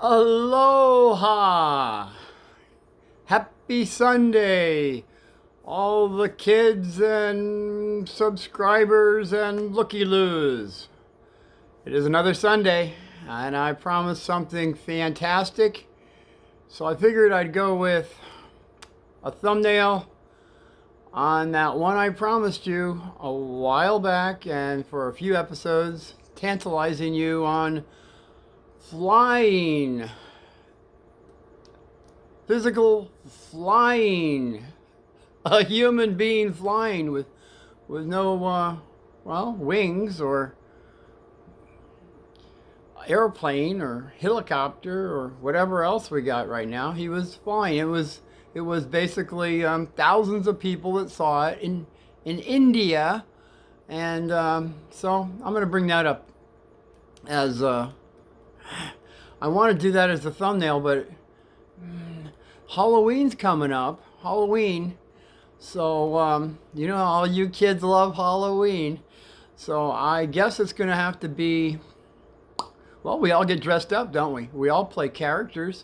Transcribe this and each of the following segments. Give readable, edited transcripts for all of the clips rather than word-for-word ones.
Aloha! Happy Sunday! All the kids and subscribers and looky-loos. It is another Sunday, and I promised something fantastic. So I figured I'd go with a thumbnail on that one I promised you a while back, and for a few episodes, tantalizing you on flying. Physical flying. A human being flying with no, wings or airplane or helicopter or whatever else we got right now. He was flying. It was basically thousands of people that saw it in India, and so I'm going to bring that up as I want to do that as a thumbnail, but Halloween's coming up. Halloween. So, all you kids love Halloween. So I guess it's going to have to be, well, we all get dressed up, don't we? We all play characters.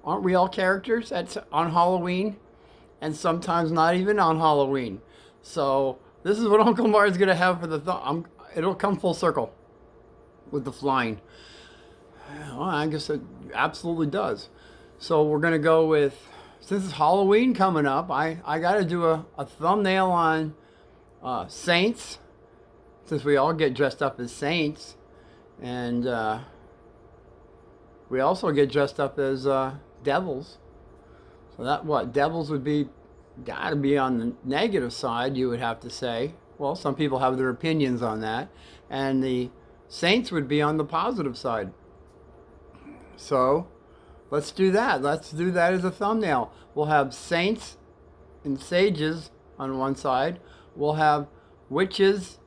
Aren't we all characters on Halloween? And sometimes not even on Halloween. So this is what Uncle Martin's going to have for the it'll come full circle with the flying. Well, I guess it absolutely does. So we're going to go with, since it's Halloween coming up, I got to do a thumbnail on saints, since we all get dressed up as saints. And we also get dressed up as devils. So devils would be, got to be on the negative side, you would have to say. Well, some people have their opinions on that. And the saints would be on the positive side. So let's do that. Let's do that as a thumbnail. We'll have saints and sages on one side. We'll have witches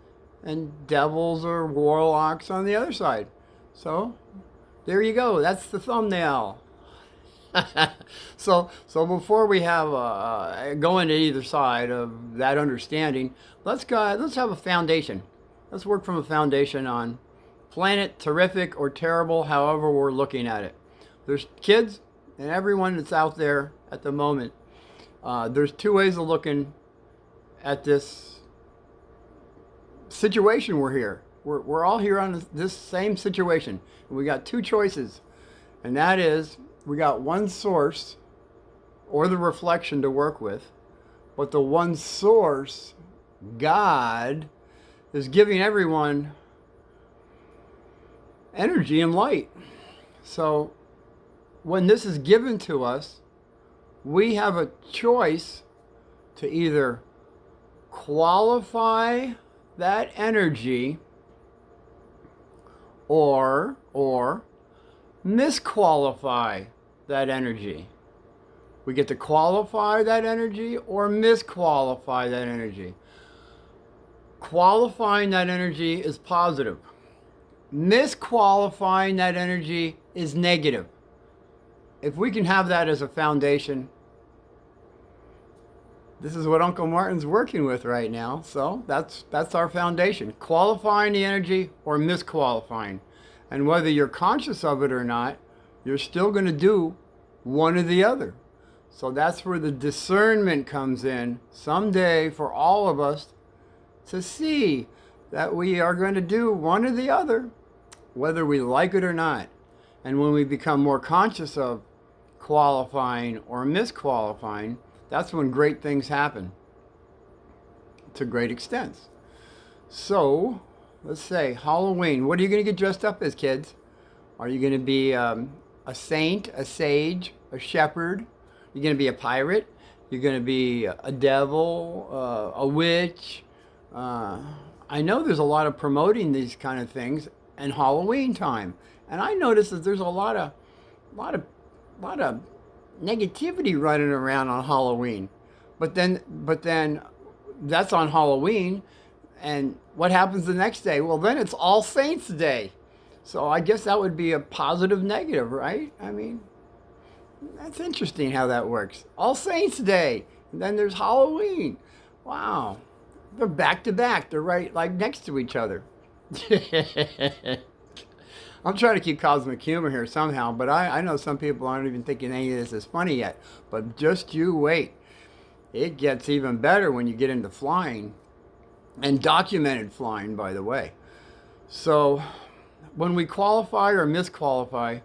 and devils or warlocks on the other side. So there you go. That's the thumbnail. So before we have go into either side of that understanding, let's have a foundation. Let's work from a foundation on planet terrific or terrible, however we're looking at it. There's kids and everyone that's out there at the moment. There's two ways of looking at this situation we're here. We're all here on this same situation. And we got two choices. And that is, we got one source or the reflection to work with. But the one source, God, is giving everyone energy and light. So when this is given to us, we have a choice to either qualify that energy or misqualify that energy. We get to qualify that energy or misqualify that energy. Qualifying that energy is positive. Misqualifying that energy is negative. If we can have that as a foundation, this is what Uncle Martin's working with right now. So that's our foundation. Qualifying the energy or misqualifying. And whether you're conscious of it or not, you're still going to do one or the other. So that's where the discernment comes in someday for all of us to see that we are going to do one or the other, whether we like it or not. And when we become more conscious of qualifying or misqualifying, that's when great things happen to great extents. So let's say Halloween. What are you going to get dressed up as, kids? Are you going to be a saint, a sage, a shepherd? You're going to be a pirate? You're going to be a devil, a witch? I know there's a lot of promoting these kind of things in Halloween time, and I notice that there's a lot of negativity running around on Halloween. But then that's on Halloween, and what happens the next day? Well, then it's All Saints Day. So I guess that would be a positive negative, right? I mean, that's interesting how that works. All Saints Day, and then there's Halloween. Wow. They're back to back. They're right like next to each other. I'm trying to keep cosmic humor here somehow, but I know some people aren't even thinking any of this is funny yet. But just you wait. It gets even better when you get into flying, and documented flying, by the way. So when we qualify or misqualify,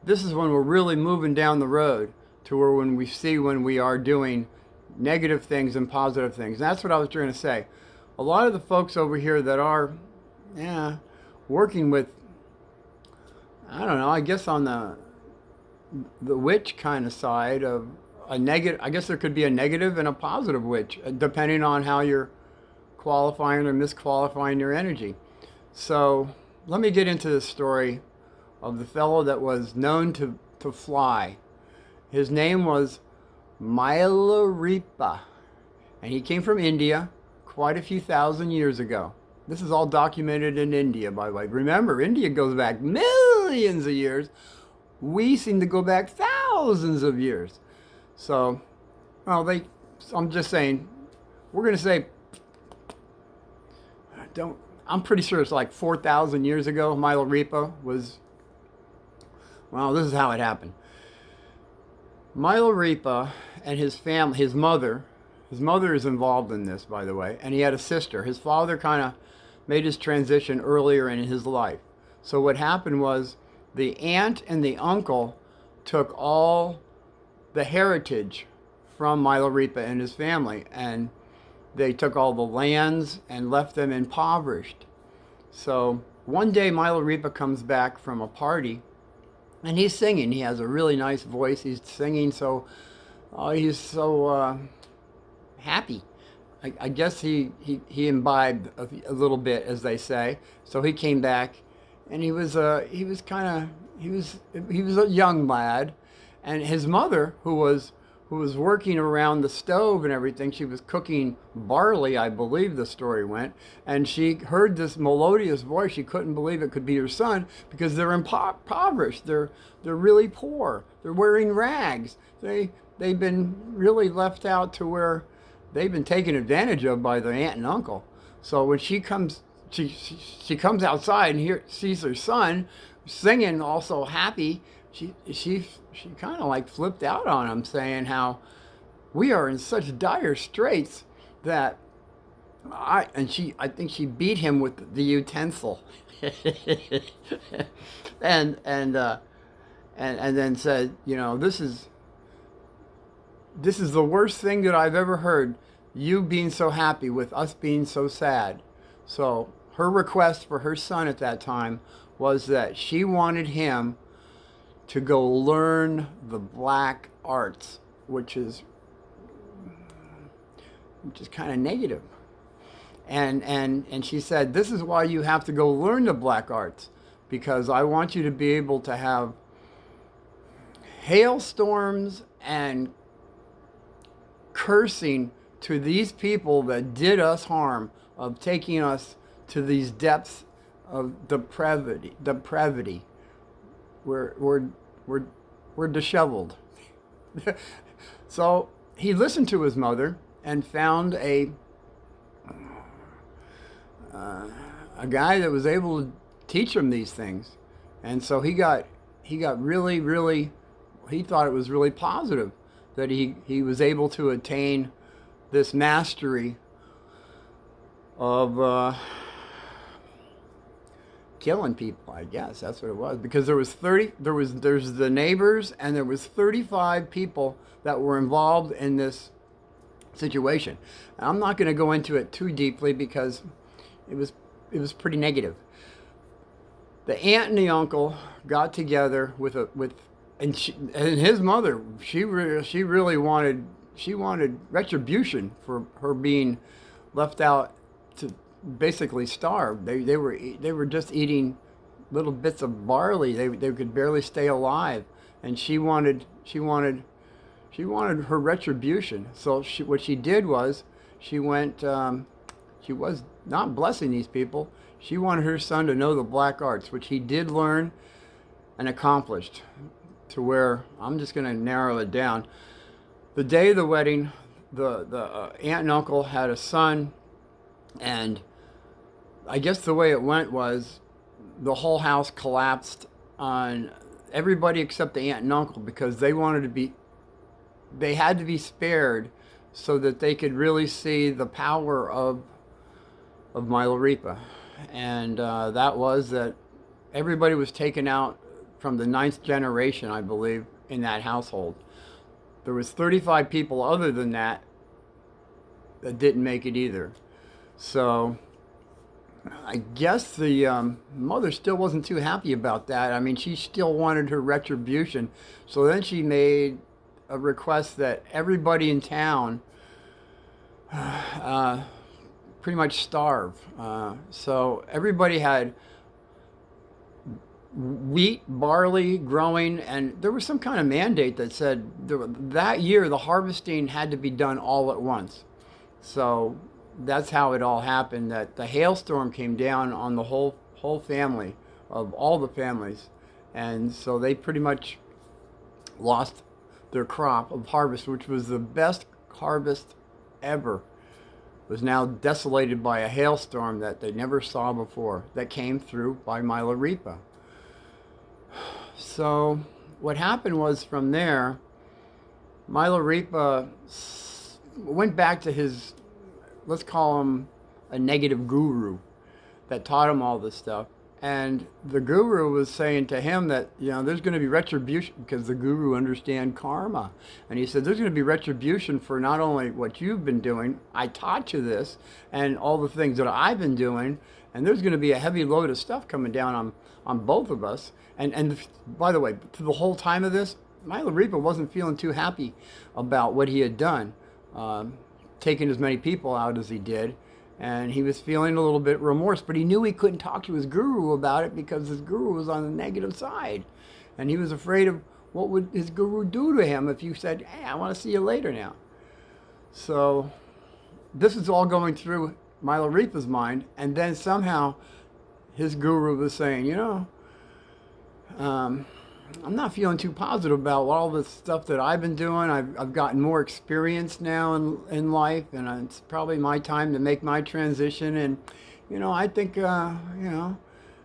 this is when we're really moving down the road to where when we see when we are doing negative things and positive things. And that's what I was trying to say. A lot of the folks over here that are, yeah, working with, I don't know, I guess on the witch kind of side of a negative, I guess there could be a negative and a positive witch, depending on how you're qualifying or misqualifying your energy. So let me get into the story of the fellow that was known to fly. His name was Milarepa, and he came from India quite a few thousand years ago. This is all documented in India, by the way. Remember, India goes back millions of years. We seem to go back thousands of years. So, well, I'm just saying, we're going to say, I'm pretty sure it's like 4,000 years ago, Milarepa was, well, this is how it happened. Milarepa and his family, his mother is involved in this, by the way, and he had a sister. His father kind of made his transition earlier in his life. So what happened was the aunt and the uncle took all the heritage from Milarepa and his family, and they took all the lands and left them impoverished. So one day Milarepa comes back from a party, and he's singing. He has a really nice voice. He's singing, so he's so happy. I guess he imbibed a little bit, as they say. So he came back, and he was a young lad, and his mother, who was working around the stove and everything, she was cooking barley, I believe the story went, and she heard this melodious voice. She couldn't believe it could be her son, because they're impoverished. They're really poor. They're wearing rags. They've been really left out to where they've been taken advantage of by their aunt and uncle. So when she comes outside and sees her son singing, also happy, she kind of like flipped out on him, saying how we are in such dire straits that I think she beat him with the utensil, and then said, you know, this is the worst thing that I've ever heard. You being so happy with us being so sad. So her request for her son at that time was that she wanted him to go learn the black arts, which is kind of negative. And she said, this is why you have to go learn the black arts, because I want you to be able to have hailstorms and cursing to these people that did us harm, of taking us to these depths of depravity. We're disheveled. So he listened to his mother and found a guy that was able to teach him these things, and so he got really, he thought it was really positive that he was able to attain this mastery of killing people. I guess that's what it was, because there's the neighbors, and there was 35 people that were involved in this situation. And I'm not going to go into it too deeply because it was pretty negative. The aunt and the uncle got together and his mother, she really wanted retribution for her being left out to basically starve. They were just eating little bits of barley. They could barely stay alive, and she wanted her retribution. So what she did was she went. She was not blessing these people. She wanted her son to know the black arts, which he did learn and accomplished, to where I'm just going to narrow it down. The day of the wedding, the aunt and uncle had a son, and I guess the way it went was the whole house collapsed on everybody except the aunt and uncle because they had to be spared so that they could really see the power of Milarepa. And that was that everybody was taken out from the ninth generation, I believe, in that household. There was 35 people other than that that didn't make it either. So I guess the mother still wasn't too happy about that. I mean, she still wanted her retribution. So then she made a request that everybody in town pretty much starve. So everybody had wheat, barley growing, and there was some kind of mandate that said that year the harvesting had to be done all at once. So that's how it all happened. That the hailstorm came down on the whole family of all the families, and so they pretty much lost their crop of harvest, which was the best harvest ever. Was now desolated by a hailstorm that they never saw before that came through by Milarepa. So what happened was from there, Milarepa went back to his, let's call him a negative guru that taught him all this stuff. And the guru was saying to him that, there's going to be retribution because the guru understands karma. And he said, there's going to be retribution for not only what you've been doing, I taught you this, and all the things that I've been doing. And there's going to be a heavy load of stuff coming down on both of us. And by the way, through the whole time of this, Milarepa wasn't feeling too happy about what he had done, taking as many people out as he did. And he was feeling a little bit remorse, but he knew he couldn't talk to his guru about it because his guru was on the negative side. And he was afraid of what would his guru do to him if you said, hey, I want to see you later now. So this is all going through Milarepa's mind. And then somehow his guru was saying, I'm not feeling too positive about all this stuff that I've been doing. I've gotten more experience now in life, and it's probably my time to make my transition. And, I think,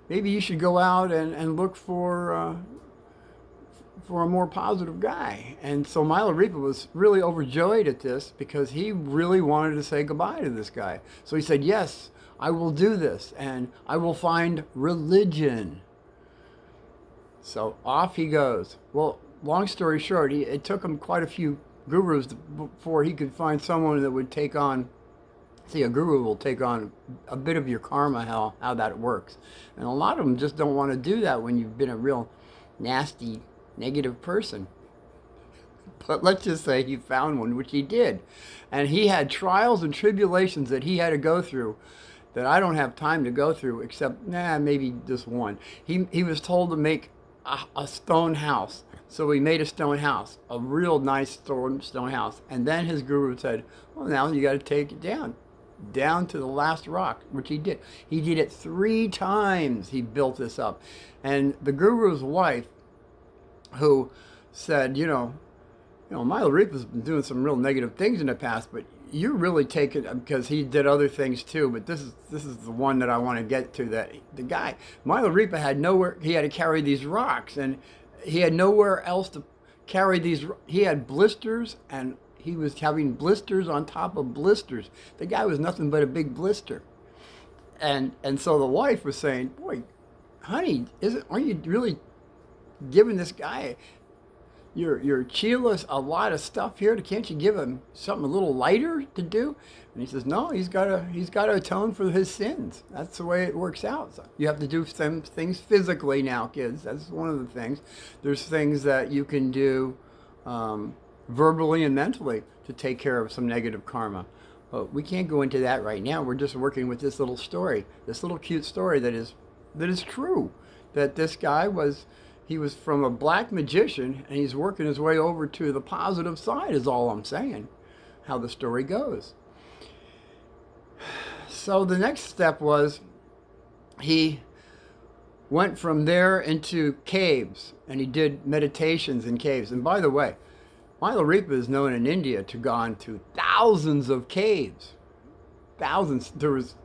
maybe you should go out and look for a more positive guy. And so Milarepa was really overjoyed at this because he really wanted to say goodbye to this guy. So he said, yes, I will do this, and I will find religion. So off he goes. Well, long story short, it took him quite a few gurus before he could find someone that would take on. See, a guru will take on a bit of your karma, how that works. And a lot of them just don't want to do that when you've been a real nasty, negative person. But let's just say he found one, which he did. And he had trials and tribulations that he had to go through that I don't have time to go through, except, maybe just one. He was told to make a stone house. So he made a stone house, a real nice stone house. And then his guru said, well, now you got to take it down to the last rock, which he did. He did it 3 times. He built this up. And the guru's wife, who said, Milarepa's been doing some real negative things in the past, but you really take it, because he did other things too, but this is the one that I want to get to. That the guy, Milarepa, had nowhere, he had to carry these rocks, and he had nowhere else to carry these. He had blisters, and he was having blisters on top of blisters. The guy was nothing but a big blister. And so the wife was saying, boy, honey, aren't you really giving this guy your Chila's a lot of stuff here? Can't you give him something a little lighter to do? And he says, no, he's got to atone for his sins. That's the way it works out. So you have to do some things physically now, kids. That's one of the things. There's things that you can do verbally and mentally to take care of some negative karma. But we can't go into that right now. We're just working with this little story, this little cute story that is true. That this guy was from a black magician, and he's working his way over to the positive side, is all I'm saying, how the story goes. So the next step was he went from there into caves, and he did meditations in caves. And by the way, Milarepa is known in India to have gone to thousands of caves. Thousands. There was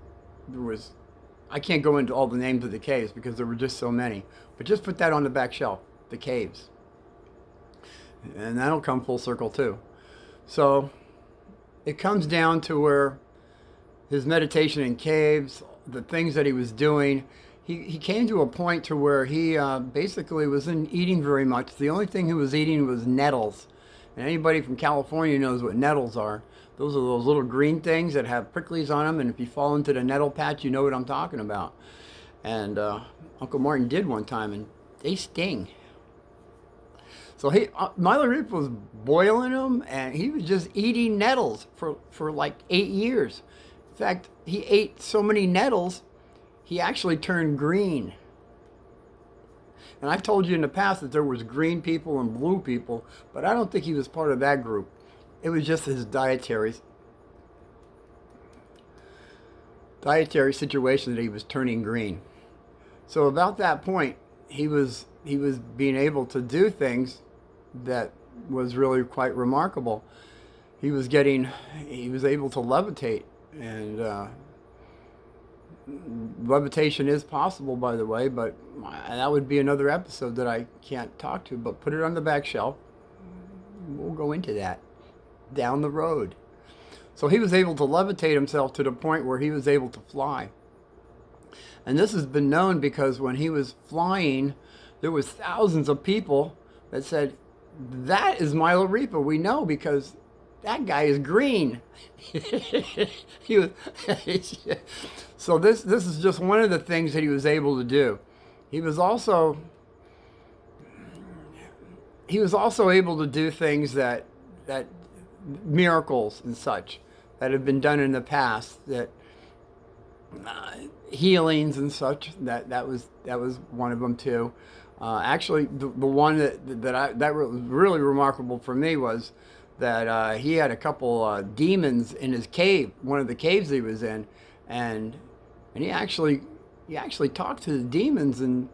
I can't go into all the names of the caves because there were just so many. But just put that on the back shelf, the caves. And that'll come full circle too. So it comes down to where his meditation in caves, the things that he was doing, he came to a point to where he basically wasn't eating very much. The only thing he was eating was nettles. And anybody from California knows what nettles are. Those are those little green things that have pricklies on them, and if you fall into the nettle patch, you know what I'm talking about. And Uncle Martin did one time, and they sting. So Milo Reap was boiling them, and he was just eating nettles for like 8 years. In fact, he ate so many nettles, he actually turned green. And I've told you in the past that there was green people and blue people, but I don't think he was part of that group. It was just his dietary situation that he was turning green. So about that point, he was being able to do things that was really quite remarkable. He was able to levitate, and levitation is possible, by the way, but that would be another episode that I can't talk to, but put it on the back shelf. We'll go into that down the road. So he was able to levitate himself to the point where he was able to fly. And this has been known because when he was flying, there was thousands of people that said, that is Milo Reaper. We know because that guy is green. He was so this is just one of the things that he was able to do. He was also able to do things that miracles and such that have been done in the past, that healings and such, that was one of them too. Actually, the one that was really remarkable for me was that he had a couple demons in his cave, one of the caves he was in, and he actually talked to the demons and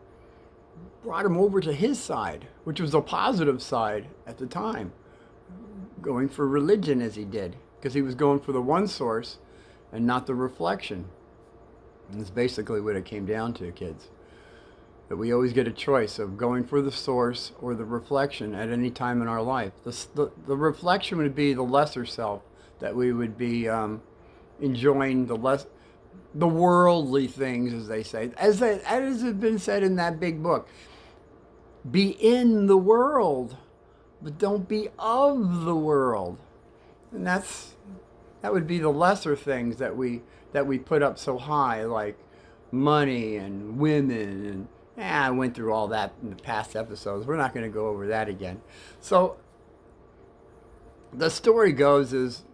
brought them over to his side, which was a positive side at the time, going for religion as he did, because he was going for the one source and not the reflection. And that's basically what it came down to, kids. That we always get a choice of going for the source or the reflection at any time in our life. The reflection would be the lesser self, that we would be enjoying the worldly things, as they say. As has been said in that big book, be in the world, but don't be of the world. And that would be the lesser things that we put up so high, like money and women, and I went through all that in the past episodes. We're not going to go over that again. So the story goes is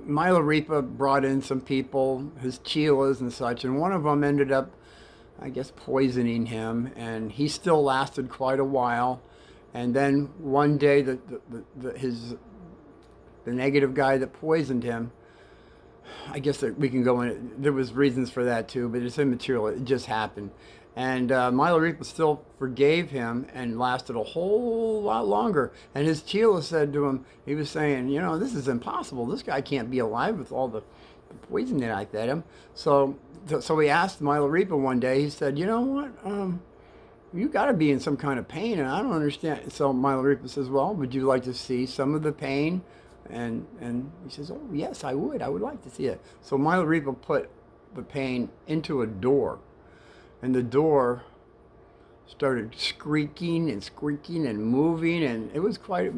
Milarepa brought in some people, his chelas and such, and one of them ended up, I guess, poisoning him, and he still lasted quite a while. And then one day, the negative guy that poisoned him, I guess that we can go in. There was reasons for that too, but it's immaterial. It just happened. And Milarepa still forgave him and lasted a whole lot longer. And his Chela said to him, he was saying, this is impossible. This guy can't be alive with all the poison that I fed him. So he asked Milarepa one day, he said, you know what? You got to be in some kind of pain, and I don't understand. So Milarepa says, well, would you like to see some of the pain? And he says, oh, yes, I would. I would like to see it. So Milarepa put the pain into a door. And the door started squeaking and moving, and it was quite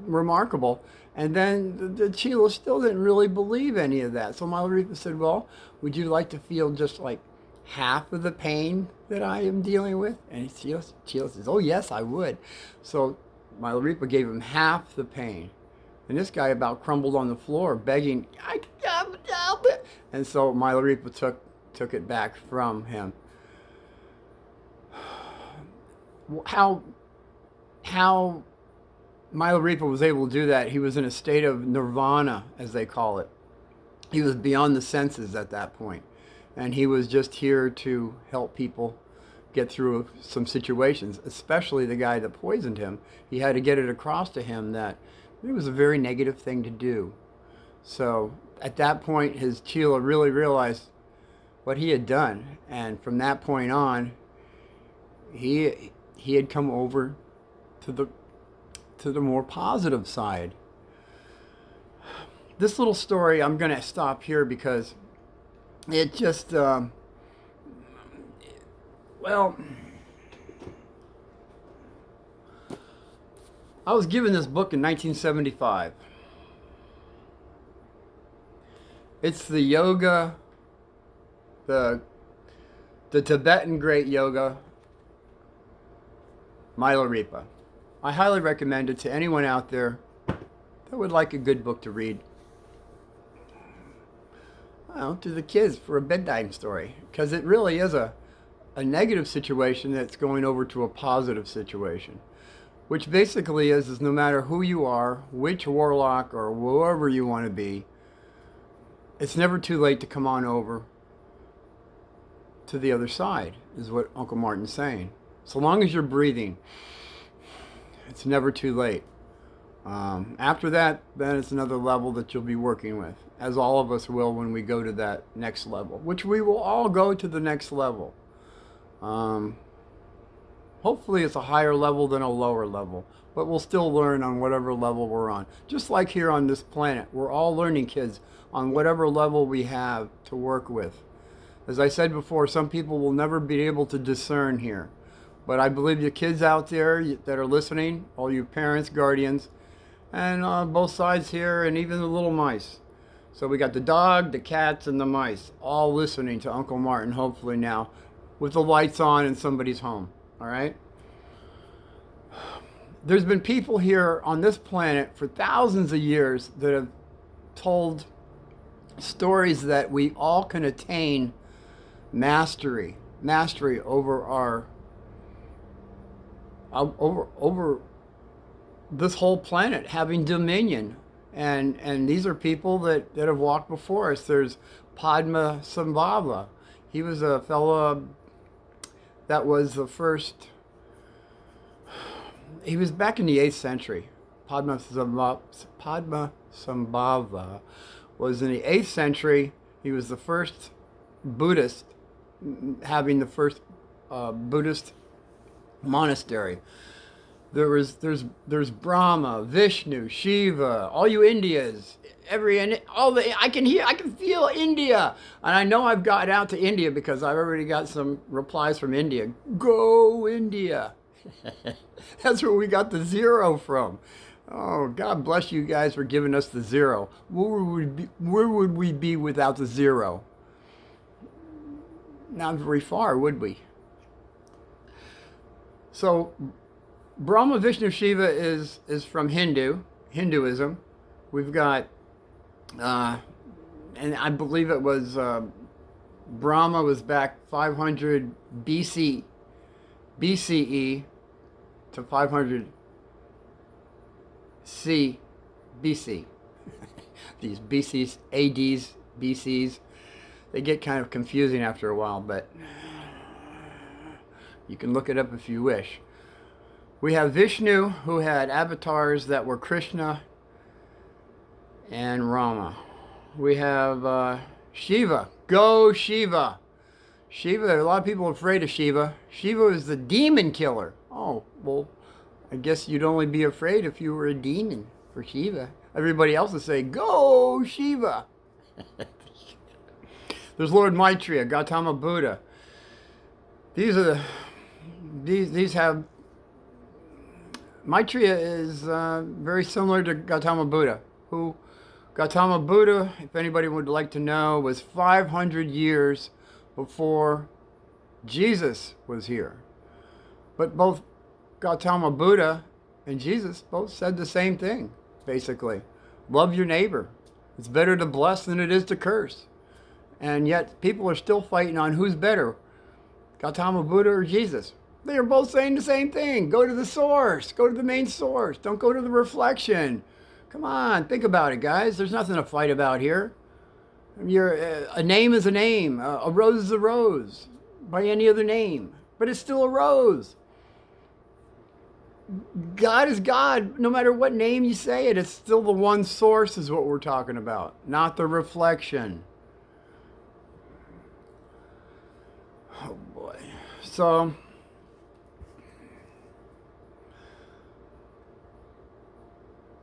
remarkable. And then the Chela still didn't really believe any of that. So Milarepa said, well, would you like to feel just like half of the pain that I am dealing with? And Chela says, oh, yes, I would. So Milarepa gave him half the pain. And this guy about crumbled on the floor, begging, I can't help it. And so Milarepa took it back from him. How Milarepa was able to do that, he was in a state of nirvana, as they call it. He was beyond the senses at that point. And he was just here to help people get through some situations, especially the guy that poisoned him. He had to get it across to him that it was a very negative thing to do. So at that point, his Chela really realized, what he had done. And from that point on, he had come over to the more positive side. This little story, I'm going to stop here because it just, well, I was given this book in 1975. It's the yoga, the Tibetan great yoga, Milarepa. I highly recommend it to anyone out there that would like a good book to read. Well, to the kids for a bedtime story, because it really is a negative situation that's going over to a positive situation, which basically is no matter who you are, which warlock or whoever you want to be, it's never too late to come on over to the other side, is what Uncle Martin's saying. So long as you're breathing, it's never too late. After that, then it's another level that you'll be working with, as all of us will when we go to that next level, which we will all go to the next level. Hopefully it's a higher level than a lower level, but we'll still learn on whatever level we're on. Just like here on this planet, we're all learning, kids, on whatever level we have to work with. As I said before, some people will never be able to discern here. But I believe you kids out there that are listening, all you parents, guardians, and both sides here, and even the little mice. So we got the dog, the cats, and the mice, all listening to Uncle Martin, hopefully now, with the lights on in somebody's home, all right? There's been people here on this planet for thousands of years that have told stories that we all can attain mastery over over this whole planet, having dominion. And these are people that have walked before us. There's Padmasambhava. He was a fellow that was the first, he was back in the 8th century. Padmasambhava was in the 8th century. He was the first Buddhist, having the first Buddhist monastery. There's Brahma, Vishnu, Shiva, all you Indias, I can feel India, and I know I've got out to India because I've already got some replies from India. Go India. That's where we got the 0 from. Oh, God bless you guys for giving us the 0. Where would we be without the 0? Not very far, would we? So Brahma, Vishnu, Shiva is from Hinduism. We've got, and I believe it was Brahma was back 500 BCE to 500 BC. These BCs, ADs, BCs, they get kind of confusing after a while, but you can look it up if you wish. We have Vishnu, who had avatars that were Krishna and Rama. We have Shiva. Go Shiva. Shiva, a lot of people are afraid of Shiva. Shiva is the demon killer. Oh, well, I guess you'd only be afraid if you were a demon for Shiva. Everybody else would say, go Shiva. There's Lord Maitreya, Gautama Buddha. These have, Maitreya is very similar to Gautama Buddha, who Gautama Buddha, if anybody would like to know, was 500 years before Jesus was here. But both Gautama Buddha and Jesus both said the same thing, basically. Love your neighbor. It's better to bless than it is to curse. And yet people are still fighting on who's better, Gautama Buddha or Jesus. They are both saying the same thing. Go to the source. Go to the main source. Don't go to the reflection. Come on, think about it, guys. There's nothing to fight about here. A name is a name. A rose is a rose by any other name. But it's still a rose. God is God. No matter what name you say it, it's still the one source is what we're talking about, not the reflection. So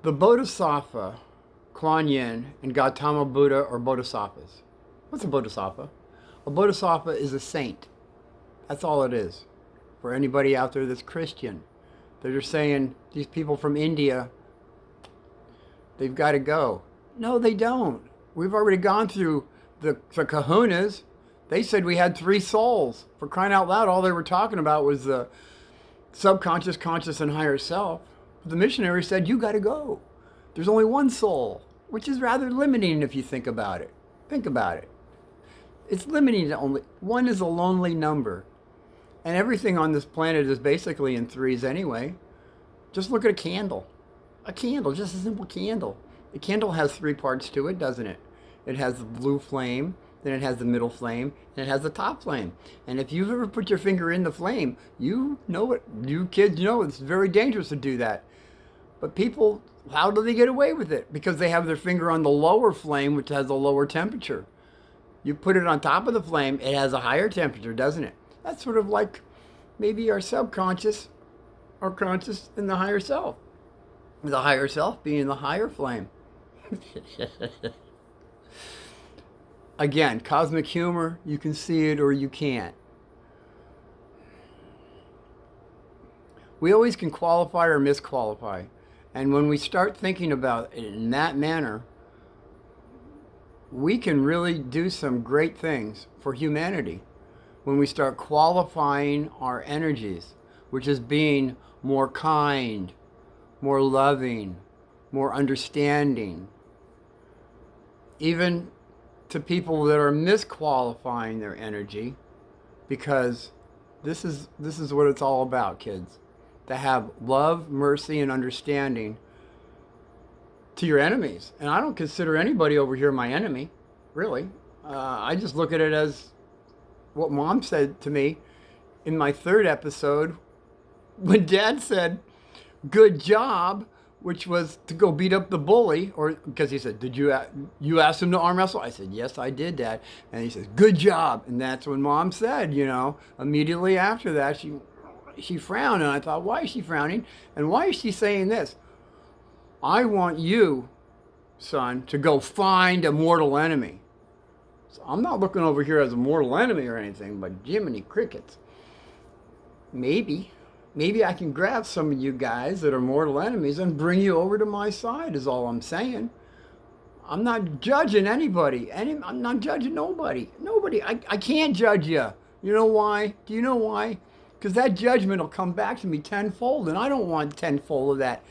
the Bodhisattva, Kuan Yin, and Gautama Buddha are bodhisattvas. What's a bodhisattva? A bodhisattva is a saint. That's all it is. For anybody out there that's Christian, they're just saying these people from India, they've got to go. No, they don't. We've already gone through the kahunas. They said we had 3 souls. For crying out loud, all they were talking about was the subconscious, conscious, and higher self. But the missionary said, you got to go. There's only one soul, which is rather limiting if you think about it. Think about it. It's limiting to only one is a lonely number. And everything on this planet is basically in 3s anyway. Just look at a candle. A candle, just a simple candle. The candle has 3 parts to it, doesn't it? It has the blue flame, then it has the middle flame, and it has the top flame. And if you've ever put your finger in the flame, you know it. You kids know it's very dangerous to do that. But people, how do they get away with it? Because they have their finger on the lower flame, which has a lower temperature. You put it on top of the flame, it has a higher temperature, doesn't it? That's sort of like maybe our subconscious, our conscious, and the higher self. The higher self being the higher flame. Again, cosmic humor, you can see it or you can't. We always can qualify or misqualify. And when we start thinking about it in that manner, we can really do some great things for humanity when we start qualifying our energies, which is being more kind, more loving, more understanding, even to people that are misqualifying their energy, because this is what it's all about, kids. To have love, mercy, and understanding to your enemies. And I don't consider anybody over here my enemy, really. I just look at it as what Mom said to me in my 3rd episode when Dad said, good job, which was to go beat up the bully, or because he said, did you ask him to arm wrestle? I said, yes, I did, Dad. And he says, good job. And that's when Mom said, immediately after that, she frowned, and I thought, why is she frowning? And why is she saying this? I want you, son, to go find a mortal enemy. So I'm not looking over here as a mortal enemy or anything, but Jiminy Crickets. Maybe I can grab some of you guys that are mortal enemies and bring you over to my side is all I'm saying. I'm not judging anybody. I'm not judging nobody. I can't judge you. You know why? Do you know why? Because that judgment will come back to me tenfold, and I don't want tenfold of that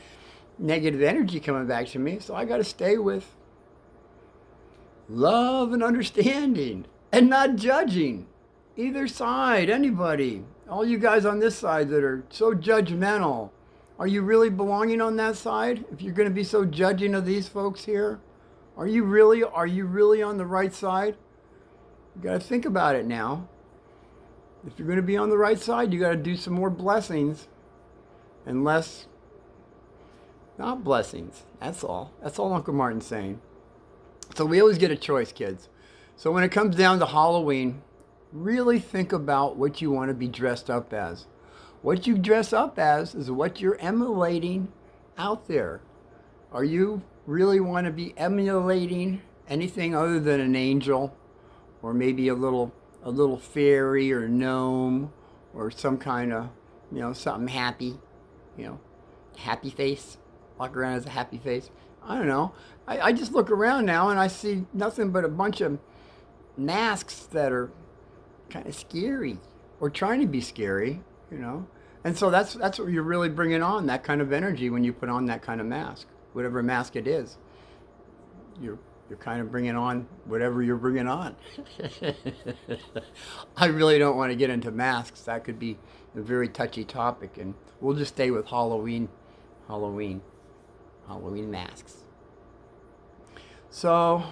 negative energy coming back to me. So I got to stay with love and understanding and not judging either side, anybody. All you guys on this side that are so judgmental, are you really belonging on that side? If you're going to be so judging of these folks here, are you really on the right side? You got to think about it now. If you're going to be on the right side, you got to do some more blessings and less not blessings. That's all. That's all Uncle Martin's saying. So we always get a choice, kids. So when it comes down to Halloween, really think about what you want to be dressed up as. What you dress up as is what you're emulating out there. Are you really want to be emulating anything other than an angel, or maybe a little fairy or gnome, or some kind of, something happy, happy face, walk around as a happy face? I don't know. I just look around now and I see nothing but a bunch of masks that are kind of scary or trying to be scary, And so that's what you're really bringing on, that kind of energy when you put on that kind of mask, whatever mask it is. You're kind of bringing on whatever you're bringing on. I really don't want to get into masks. That could be a very touchy topic, and we'll just stay with Halloween masks. So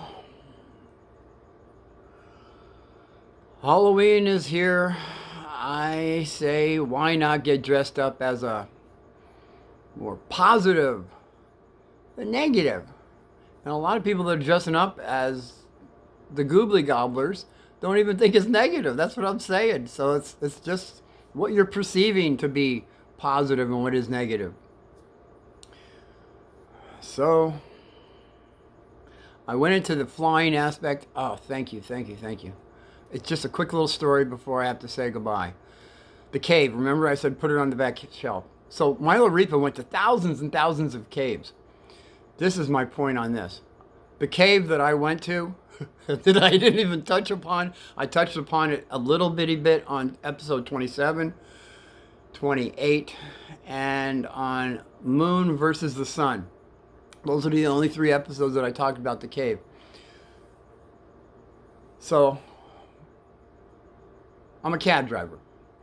Halloween is here. I say, why not get dressed up as a more positive than negative? And a lot of people that are dressing up as the Goobly Gobblers don't even think it's negative. That's what I'm saying. So it's just what you're perceiving to be positive and what is negative. So I went into the flying aspect. Oh, thank you, thank you, thank you. It's just a quick little story before I have to say goodbye. The cave, remember I said put it on the back shelf. So Milo Ripa went to thousands and thousands of caves. This is my point on this. The cave that I went to, that I didn't even touch upon, I touched upon it a little bitty bit on episode 27, 28, and on Moon versus the Sun. Those are the only 3 episodes that I talked about the cave. So, I'm a cab driver.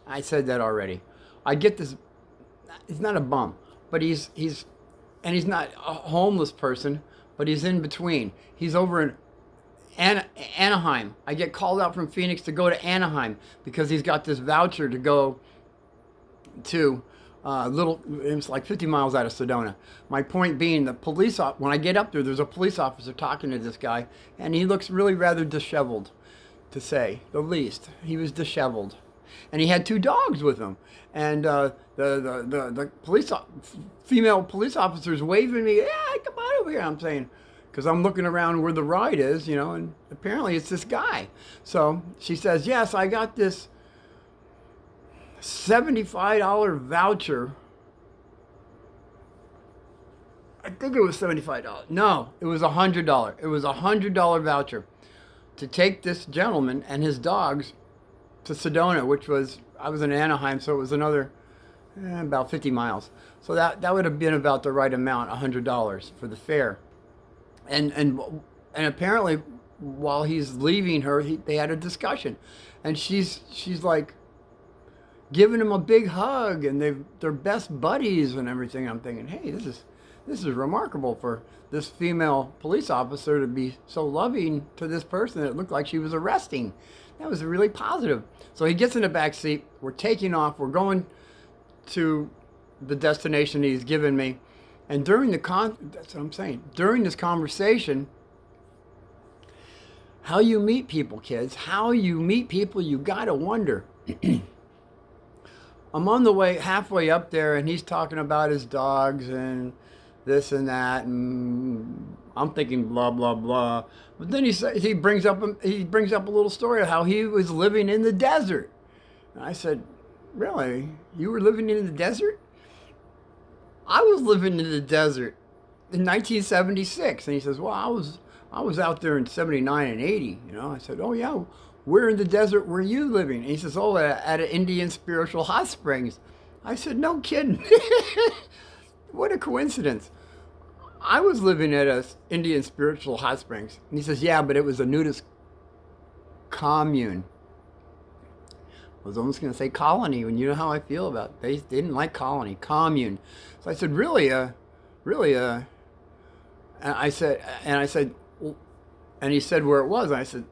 I said that already. I get this, he's not a bum, but he's not a homeless person, but he's in between. He's over in Anaheim. I get called out from Phoenix to go to Anaheim because he's got this voucher to go to it's like 50 miles out of Sedona. My point being, when I get up there, there's a police officer talking to this guy, and he looks really rather disheveled, to say the least. He was disheveled, and he had 2 dogs with him, and the female police officers waving me, yeah, come on over here. I'm saying, because I'm looking around where the ride is, and apparently it's this guy. So she says, yes, I got this $75 voucher. I think it was $75. No, it was $100. It was a $100 voucher to take this gentleman and his dogs to Sedona, which was, I was in Anaheim, so it was another about 50 miles. So that would have been about the right amount, $100 for the fare. And apparently, while he's leaving her, they had a discussion, and she's like giving him a big hug, and they're best buddies and everything. I'm thinking, hey, this is remarkable for this female police officer to be so loving to this person that it looked like she was arresting. That was really positive. So he gets in the back seat. We're taking off. We're going to the destination he's given me. And during that's what I'm saying. During this conversation, how you meet people, kids, how you meet people, you gotta wonder. I'm on the way, halfway up there, and he's talking about his dogs and this and that, and I'm thinking blah blah blah. But then he brings up a little story of how he was living in the desert. And I said, really? You were living in the desert? I was living in the desert in 1976. And he says, well, I was out there in 79 and 80. I said, oh yeah, where in the desert were you living? And he says, oh, at an Indian Spiritual Hot Springs. I said, no kidding. What a coincidence. I was living at an Indian Spiritual Hot Springs. And he says, yeah, but it was a nudist commune. I was almost going to say colony, when you know how I feel about it. They didn't like colony, commune. So I said, really? And I said, and he said where it was. And I said,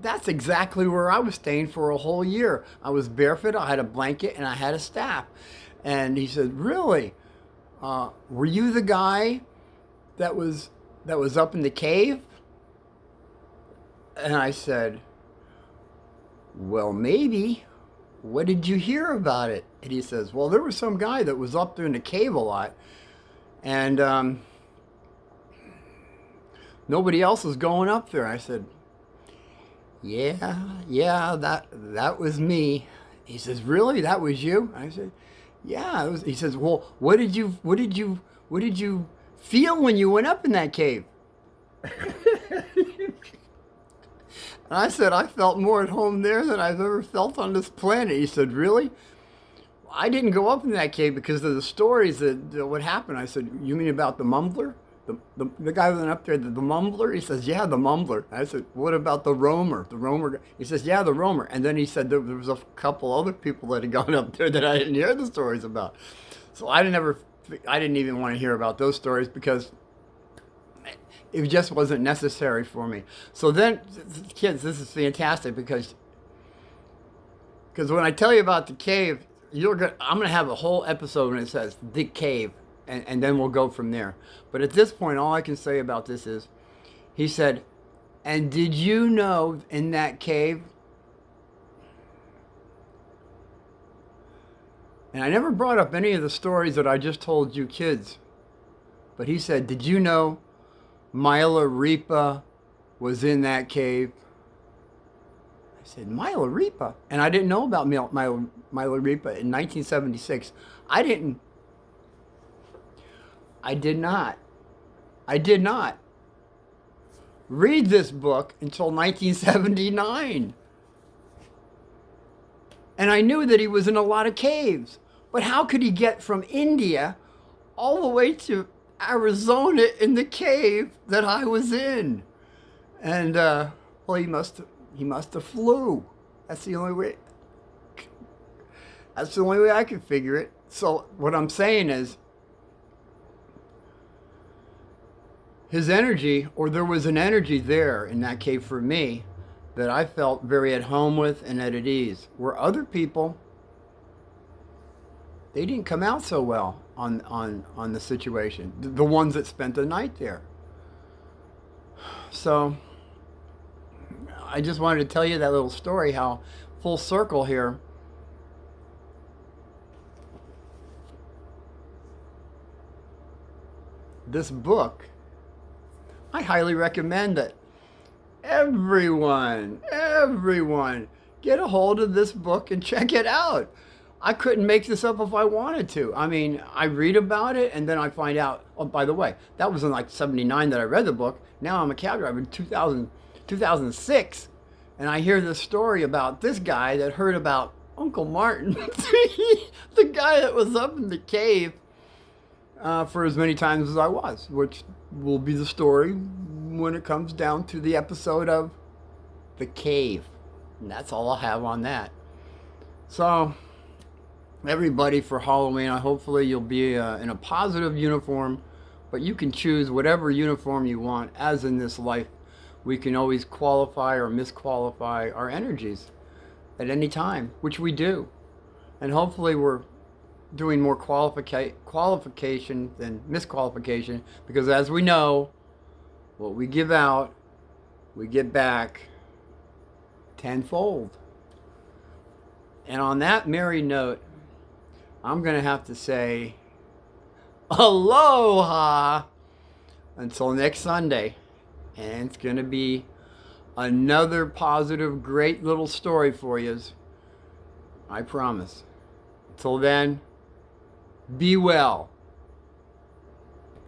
that's exactly where I was staying for a whole year. I was barefoot, I had a blanket, and I had a staff. And he said, really? Were you the guy that was up in the cave? And I said, well, maybe. What did you hear about it? And he says, well, there was some guy that was up there in the cave a lot, and nobody else was going up there. I said, yeah, that was me. He says, really? That was you? I said, yeah, it was. He says, well, what did you feel when you went up in that cave? And I said, I felt more at home there than I've ever felt on this planet. He said, really? I didn't go up in that cave because of the stories that what happened. I said, you mean about the mumbler? The guy who went up there, the mumbler? He says, yeah, the mumbler. I said, what about the roamer? The roamer? He says, yeah, the roamer. And then he said there was a couple other people that had gone up there that I didn't hear the stories about. So I didn't even want to hear about those stories because it just wasn't necessary for me. So then, kids, this is fantastic because when I tell you about the cave, I'm gonna have a whole episode when it says the cave, and then we'll go from there. But at this point, all I can say about this is, he said, and did you know in that cave And I never brought up any of the stories that I just told you kids. But he said, did you know Milarepa was in that cave? I said, Milarepa? And I didn't know about Milarepa in 1976. I did not. I did not read this book until 1979. And I knew that he was in a lot of caves. But how could he get from India all the way to Arizona in the cave that I was in? And, well, he must have flew. That's the only way I could figure it. So what I'm saying is, his energy, or there was an energy there in that cave for me that I felt very at home with and at ease. Where other people, they didn't come out so well on the situation. The ones that spent the night there. So I just wanted to tell you that little story, how full circle here. This book, I highly recommend it. Everyone, get a hold of this book and check it out. I couldn't make this up if I wanted to. I mean, I read about it and then I find out, oh, by the way, that was in like 79 that I read the book. Now I'm a cab driver in 2006. And I hear this story about this guy that heard about Uncle Martin, the guy that was up in the cave for as many times as I was, which will be the story when it comes down to the episode of The Cave. And that's all I'll have on that. So, everybody, for Halloween, hopefully you'll be in a positive uniform, but you can choose whatever uniform you want. As in this life, we can always qualify or misqualify our energies at any time, which we do. And hopefully we're doing more qualification than misqualification, because as we know, what we give out, we get back tenfold. And on that merry note, I'm going to have to say aloha until next Sunday. And it's going to be another positive, great little story for you. I promise. Till then, be well.